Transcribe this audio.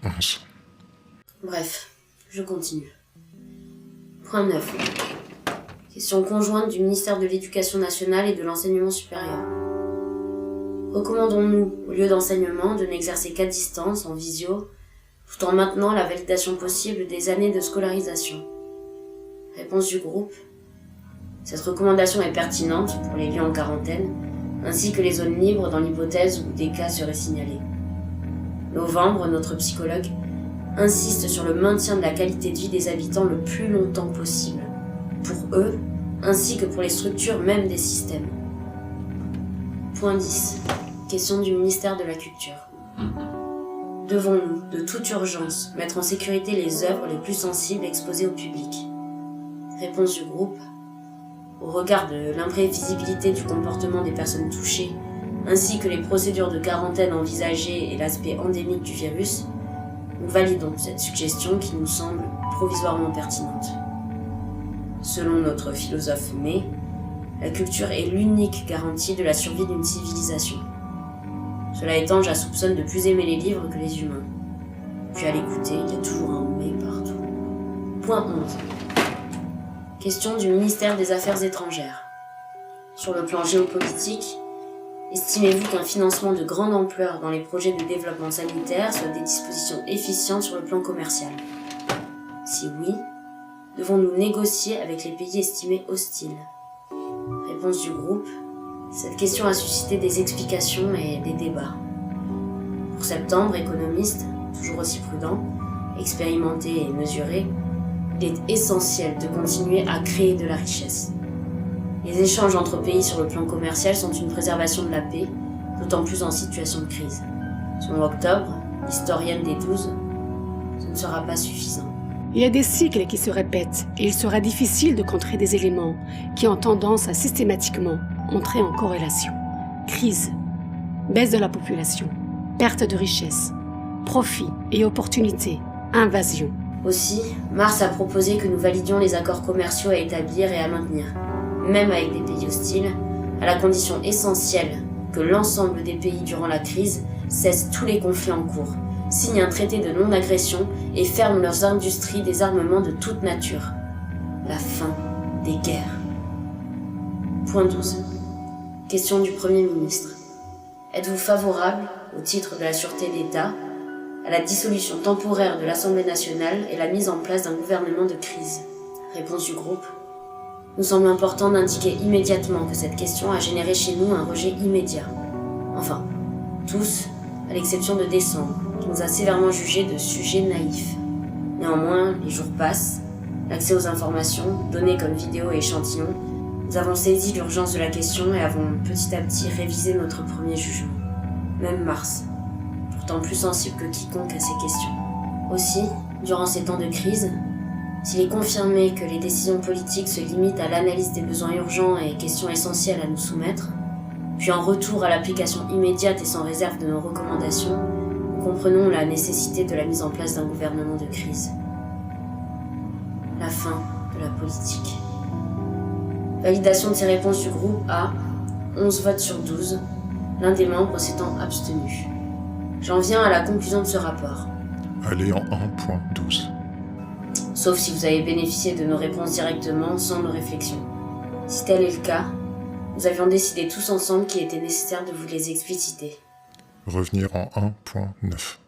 11. Bref, je continue. Point 9. Question conjointe du ministère de l'Éducation nationale et de l'Enseignement supérieur. Recommandons-nous, au lieu d'enseignement, de n'exercer qu'à distance, en visio, tout en maintenant la validation possible des années de scolarisation? Réponse du groupe. Cette recommandation est pertinente pour les lieux en quarantaine, ainsi que les zones libres dans l'hypothèse où des cas seraient signalés. Novembre, notre psychologue, insiste sur le maintien de la qualité de vie des habitants le plus longtemps possible, pour eux, ainsi que pour les structures même des systèmes. Point 10. Question du ministère de la Culture. Devons-nous, de toute urgence, mettre en sécurité les œuvres les plus sensibles exposées au public? Réponse du groupe. Au regard de l'imprévisibilité du comportement des personnes touchées, ainsi que les procédures de quarantaine envisagées et l'aspect endémique du virus, nous validons cette suggestion qui nous semble provisoirement pertinente. Selon notre philosophe May, la culture est l'unique garantie de la survie d'une civilisation. Cela étant, je la soupçonne de plus aimer les livres que les humains. Puis à l'écouter, il y a toujours un mais partout. Point 11. Question du ministère des Affaires étrangères. Sur le plan géopolitique, estimez-vous qu'un financement de grande ampleur dans les projets de développement sanitaire soit des dispositions efficientes sur le plan commercial? Si oui, devons-nous négocier avec les pays estimés hostiles? Réponse du groupe. Cette question a suscité des explications et des débats. Pour Septembre, économiste, toujours aussi prudent, expérimenté et mesuré, il est essentiel de continuer à créer de la richesse. Les échanges entre pays sur le plan commercial sont une préservation de la paix, d'autant plus en situation de crise. Selon Octobre, historienne des 12, ce ne sera pas suffisant. Il y a des cycles qui se répètent et il sera difficile de contrer des éléments qui ont tendance à systématiquement entrer en corrélation. Crise, baisse de la population, perte de richesse, profit et opportunités, invasion. Aussi, Mars a proposé que nous validions les accords commerciaux à établir et à maintenir, même avec des pays hostiles, à la condition essentielle que l'ensemble des pays durant la crise cessent tous les conflits en cours, signent un traité de non-agression et ferment leurs industries des armements de toute nature. La fin des guerres. Point 12. Question du Premier ministre. Êtes-vous favorable, au titre de la sûreté d'État, à la dissolution temporaire de l'Assemblée nationale et la mise en place d'un gouvernement de crise? Réponse du groupe. Nous semble important d'indiquer immédiatement que cette question a généré chez nous un rejet immédiat. Enfin, tous, à l'exception de décembre, qui nous a sévèrement jugés de sujets naïfs. Néanmoins, les jours passent, l'accès aux informations, données comme vidéos et échantillons, nous avons saisi l'urgence de la question et avons petit à petit révisé notre premier jugement. Même Mars, pourtant plus sensible que quiconque à ces questions. Aussi, durant ces temps de crise, s'il est confirmé que les décisions politiques se limitent à l'analyse des besoins urgents et questions essentielles à nous soumettre, puis en retour à l'application immédiate et sans réserve de nos recommandations, nous comprenons la nécessité de la mise en place d'un gouvernement de crise. La fin de la politique. Validation de ces réponses du groupe A, 11 votes sur 12, l'un des membres s'étant abstenu. J'en viens à la conclusion de ce rapport. Allez en 1.12. Sauf si vous avez bénéficié de nos réponses directement, sans nos réflexions. Si tel est le cas, nous avions décidé tous ensemble qu'il était nécessaire de vous les expliciter. Revenir en 1.9.